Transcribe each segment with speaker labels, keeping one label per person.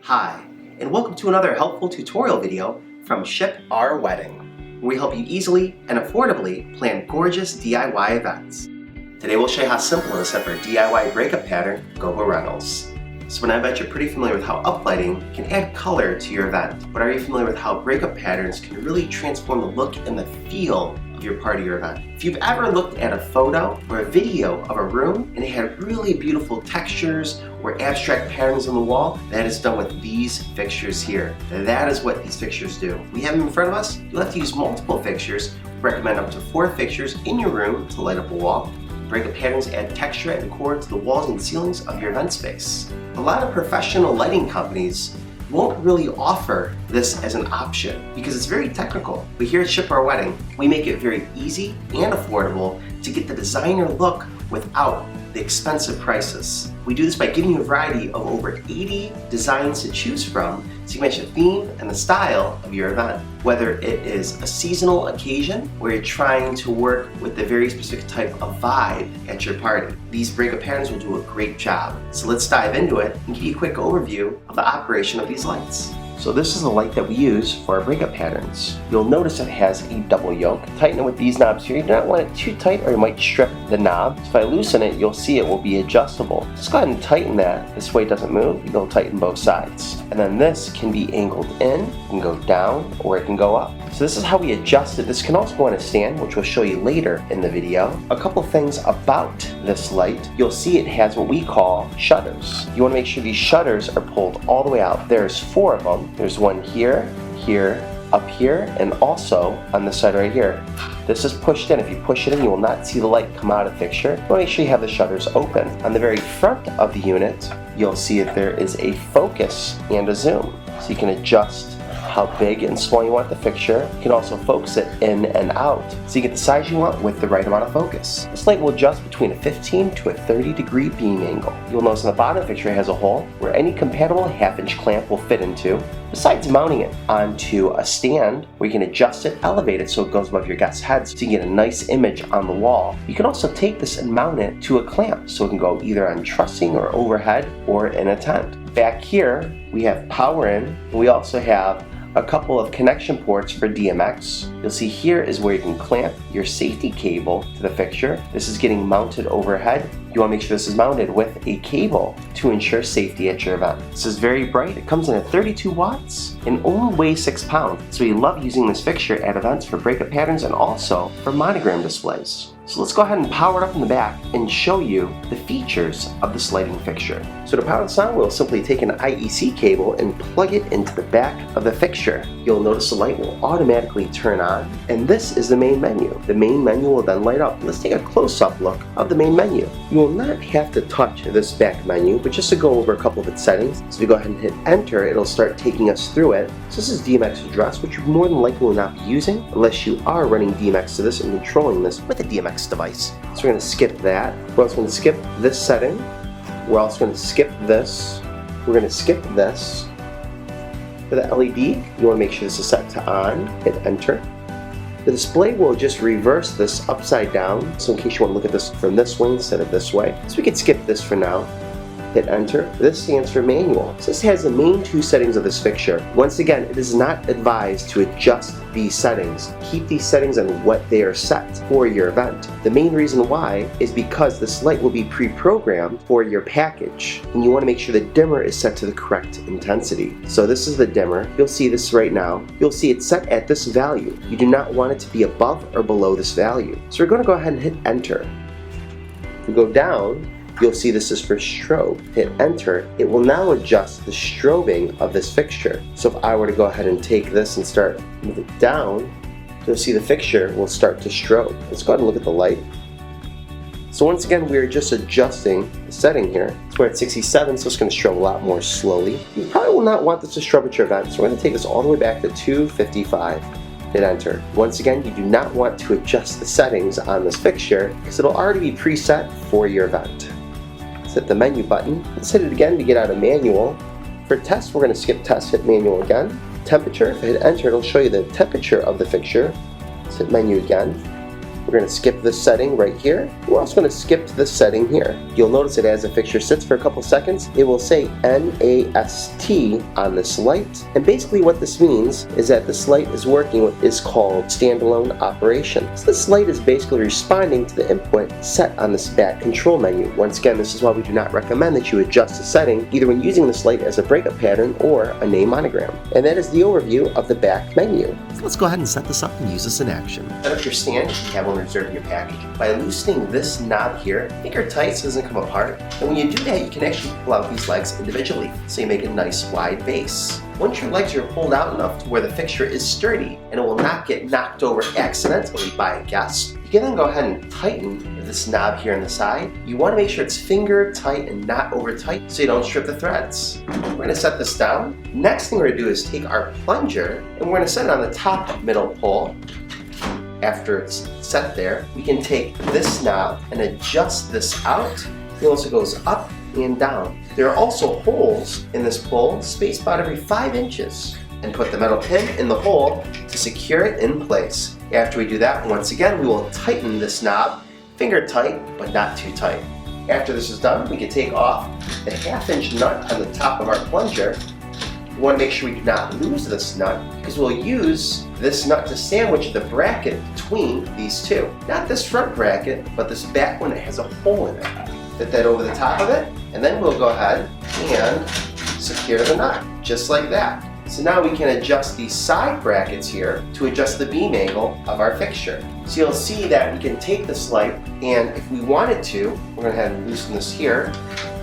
Speaker 1: Hi, and welcome to another helpful tutorial video from Ship Our Wedding, where we help you easily and affordably plan gorgeous DIY events. Today we'll show you how simple it is to set for DIY breakup pattern Gobo rentals. So I bet you're pretty familiar with how uplighting can add color to your event, but are you familiar with how breakup patterns can really transform the look and the feel of your party or event? If you've ever looked at a photo or a video of a room and it had really beautiful textures or abstract patterns on the wall, that is done with these fixtures here. That is what these fixtures do. We have them in front of us. You'll have to use multiple fixtures. We recommend up to 4 fixtures in your room to light up a wall. Breakup patterns add texture and decor to the walls and ceilings of your event space. A lot of professional lighting companies won't really offer this as an option because it's very technical. But here at Ship Our Wedding, we make it very easy and affordable to get the designer look without the expensive prices. We do this by giving you a variety of over 80 designs to choose from so you can match the theme and the style of your event. Whether it is a seasonal occasion where you're trying to work with the very specific type of vibe at your party, these breakup patterns will do a great job. So let's dive into it and give you a quick overview of the operation of these lights. So this is the light that we use for our breakup patterns. You'll notice it has a double yoke. Tighten it with these knobs here. You do not want it too tight or you might strip the knob. So if I loosen it, you'll see it will be adjustable. Just go ahead and tighten that. This way it doesn't move. You'll tighten both sides. And then this can be angled in, it can go down, or it can go up. So this is how we adjust it. This can also go on a stand, which we'll show you later in the video. A couple things about this light. You'll see it has what we call shutters. You want to make sure these shutters are pulled all the way out. There's 4 of them. There's one here, here, up here, and also on the side right here. This is pushed in. If you push it in, you will not see the light come out of fixture. You want to make sure you have the shutters open. On the very front of the unit, you'll see that there is a focus and a zoom. So you can adjust how big and small you want the fixture. You can also focus it in and out, so you get the size you want with the right amount of focus. This light will adjust between a 15 to a 30-degree beam angle. You'll notice on the bottom of the fixture it has a hole where any compatible 1/2-inch clamp will fit into, besides mounting it onto a stand where you can adjust it, elevate it so it goes above your guests' heads so you get a nice image on the wall. You can also take this and mount it to a clamp so it can go either on trussing or overhead or in a tent. Back here we have power in, and we also have a couple of connection ports for DMX. You'll see here is where you can clamp your safety cable to the fixture. This is getting mounted overhead. You want to make sure this is mounted with a cable to ensure safety at your event. This is very bright. It comes in at 32 watts and only weighs 6 pounds. So we love using this fixture at events for breakup patterns and also for monogram displays. So let's go ahead and power it up in the back and show you the features of this lighting fixture. So to power this on, we'll simply take an IEC cable and plug it into the back of the fixture. You'll notice the light will automatically turn on, and this is the main menu. The main menu will then light up. Let's take a close-up look of the main menu. You will not have to touch this back menu, but just to go over a couple of its settings. So if you go ahead and hit enter, it'll start taking us through it. So this is DMX address, which you more than likely will not be using unless you are running DMX to this and controlling this with a DMX device. So we're going to skip that. We're also going to skip this setting. We're also going to skip this. We're going to skip this. For the LED, you want to make sure this is set to on. Hit enter. The display will just reverse this upside down, so in case you want to look at this from this way instead of this way. So we could skip this for now. Hit enter. This stands for manual. So this has the main 2 settings of this fixture. Once again, it is not advised to adjust these settings. Keep these settings on what they are set for your event. The main reason why is because this light will be pre-programmed for your package, and you want to make sure the dimmer is set to the correct intensity. So this is the dimmer. You'll see this right now. You'll see it's set at this value. You do not want it to be above or below this value. So we're going to go ahead and hit enter. If we go down, you'll see this is for strobe. Hit enter. It will now adjust the strobing of this fixture. So if I were to go ahead and take this and start move it down, you'll see the fixture will start to strobe. Let's go ahead and look at the light. So once again, we're just adjusting the setting here. So we're at 67, so it's going to strobe a lot more slowly. You probably will not want this to strobe at your event, so we're going to take this all the way back to 255. Hit enter. Once again, you do not want to adjust the settings on this fixture because it'll already be preset for your event. Hit the menu button. Let's hit it again to get out of manual. For test, we're going to skip test, hit manual again. Temperature, if I hit enter, it'll show you the temperature of the fixture. Let's hit menu again. we're going to skip this setting right here. We're also going to skip to this setting here. You'll notice that as the fixture sits for a couple seconds, it will say NAST on this light. And basically what this means is that this light is working what is called standalone operation. So this light is basically responding to the input set on this back control menu. Once again, this is why we do not recommend that you adjust the setting either when using this light as a breakup pattern or a name monogram. And that is the overview of the back menu. So let's go ahead and set this up and use this in action. Set up your stand if you have one reserved in your package by loosening this knob here, finger tight so it doesn't come apart. And when you do that, you can actually pull out these legs individually so you make a nice wide base. Once your legs are pulled out enough to where the fixture is sturdy and it will not get knocked over accidentally by a guest, you can then go ahead and tighten this knob here on the side. You want to make sure it's finger tight and not over tight so you don't strip the threads. We're going to set this down. Next thing we're going to do is take our plunger and we're going to set it on the top middle pole. After it's set there, we can take this knob and adjust this out. It also goes up and down. There are also holes in this pole, spaced about every 5 inches. And put the metal pin in the hole to secure it in place. After we do that, once again, we will tighten this knob, finger tight, but not too tight. After this is done, we can take off the 1/2 inch nut on the top of our plunger. We want to make sure we do not lose this nut because we'll use this nut to sandwich the bracket between these two. Not this front bracket, but this back one that has a hole in it. Fit that over the top of it, and then we'll go ahead and secure the nut, just like that. So now we can adjust these side brackets here to adjust the beam angle of our fixture. So you'll see that we can take this light, and if we wanted to, we're going to have to loosen this here,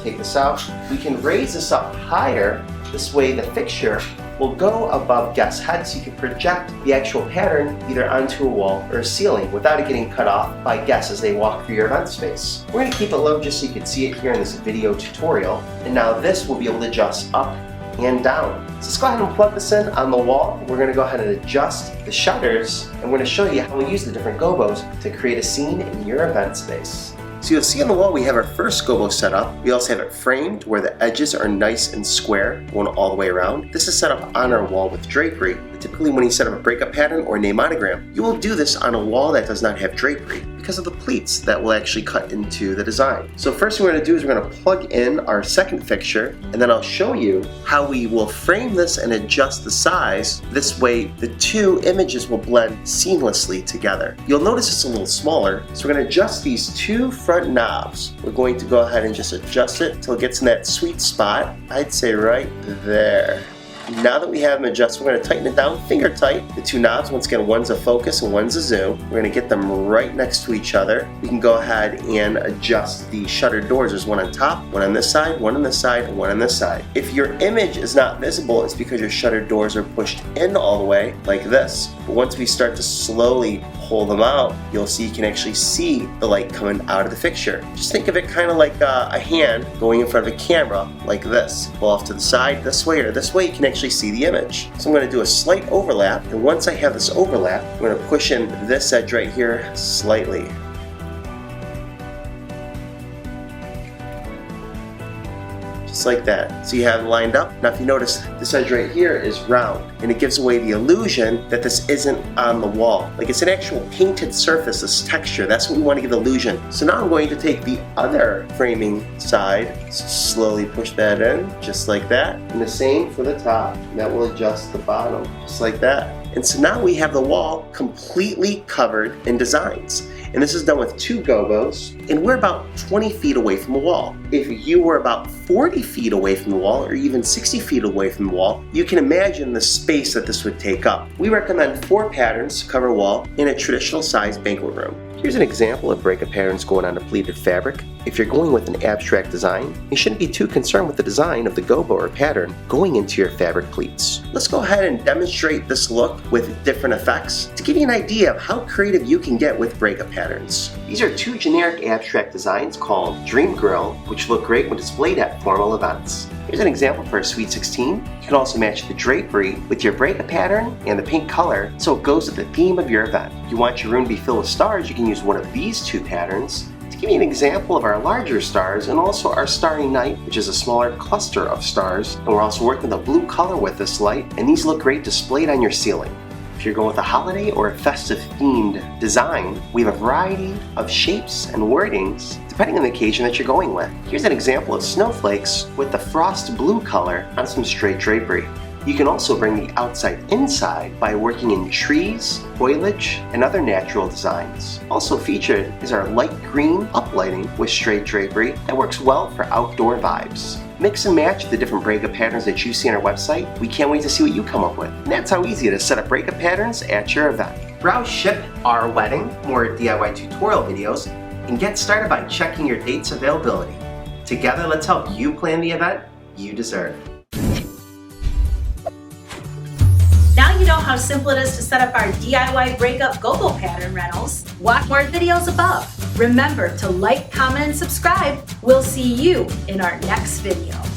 Speaker 1: take this out. We can raise this up higher. This way the fixture will go above guests' heads so you can project the actual pattern either onto a wall or a ceiling without it getting cut off by guests as they walk through your event space. We're going to keep it low just so you can see it here in this video tutorial. And now this will be able to adjust up and down. So let's go ahead and plug this in on the wall. We're going to go ahead and adjust the shutters, and we're going to show you how we use the different gobos to create a scene in your event space. So you'll see on the wall we have our first gobo set up. We also have it framed where the edges are nice and square, going all the way around. This is set up on our wall with drapery. But typically when you set up a breakup pattern or a name monogram, you will do this on a wall that does not have drapery because of the pleats that will actually cut into the design. So first thing we're going to do is we're going to plug in our second fixture, and then I'll show you how we will frame this and adjust the size. This way the two images will blend seamlessly together. You'll notice it's a little smaller, so we're going to adjust these two front knobs. We're going to go ahead and just adjust it until it gets in that sweet spot. I'd say right there. Now that we have them adjusted, we're going to tighten it down finger tight. The two knobs, once again, one's a focus and one's a zoom. We're going to get them right next to each other. We can go ahead and adjust the shutter doors. There's one on top, one on this side, one on this side, and one on this side. If your image is not visible, it's because your shutter doors are pushed in all the way like this. But once we start to slowly pull them out, you'll see you can actually see the light coming out of the fixture. Just think of it kind of like a hand going in front of a camera like this. Pull off to the side this way or this way, you can actually see the image. So I'm going to do a slight overlap, and once I have this overlap, I'm going to push in this edge right here slightly. Just like that. So you have it lined up. Now if you notice, this edge right here is round, and it gives away the illusion that this isn't on the wall. Like it's an actual painted surface, this texture. That's what we want to give the illusion. So now I'm going to take the other framing side, slowly push that in, just like that. And the same for the top. And that will adjust the bottom, just like that. And so now we have the wall completely covered in designs. And this is done with two gobos, and we're about 20 feet away from the wall. If you were about 40 feet away from the wall, or even 60 feet away from the wall, you can imagine the space that this would take up. We recommend 4 patterns to cover a wall in a traditional sized banquet room. Here's an example of breakup patterns going on a pleated fabric. If you're going with an abstract design, you shouldn't be too concerned with the design of the gobo or pattern going into your fabric pleats. Let's go ahead and demonstrate this look with different effects to give you an idea of how creative you can get with breakup patterns. These are 2 generic abstract designs called Dream Grill, which look great when displayed at formal events. Here's an example for a Sweet 16. You can also match the drapery with your breakup pattern and the pink color so it goes with the theme of your event. If you want your room to be filled with stars, you can use one of these 2 patterns. To give you an example of our larger stars and also our starry night, which is a smaller cluster of stars, and we're also working with a blue color with this light, and these look great displayed on your ceiling. If you're going with a holiday or a festive themed design, we have a variety of shapes and wordings depending on the occasion that you're going with. Here's an example of snowflakes with the frost blue color on some straight drapery. You can also bring the outside inside by working in trees, foliage, and other natural designs. Also featured is our light green uplighting with straight drapery that works well for outdoor vibes. Mix and match the different breakup patterns that you see on our website. We can't wait to see what you come up with. And that's how easy it is to set up breakup patterns at your event. Browse Ship Our Wedding, more DIY tutorial videos, and get started by checking your dates availability. Together, let's help you plan the event you deserve.
Speaker 2: Now you know how simple it is to set up our DIY breakup Gobo pattern rentals. Watch more videos above. Remember to like, comment, and subscribe. We'll see you in our next video.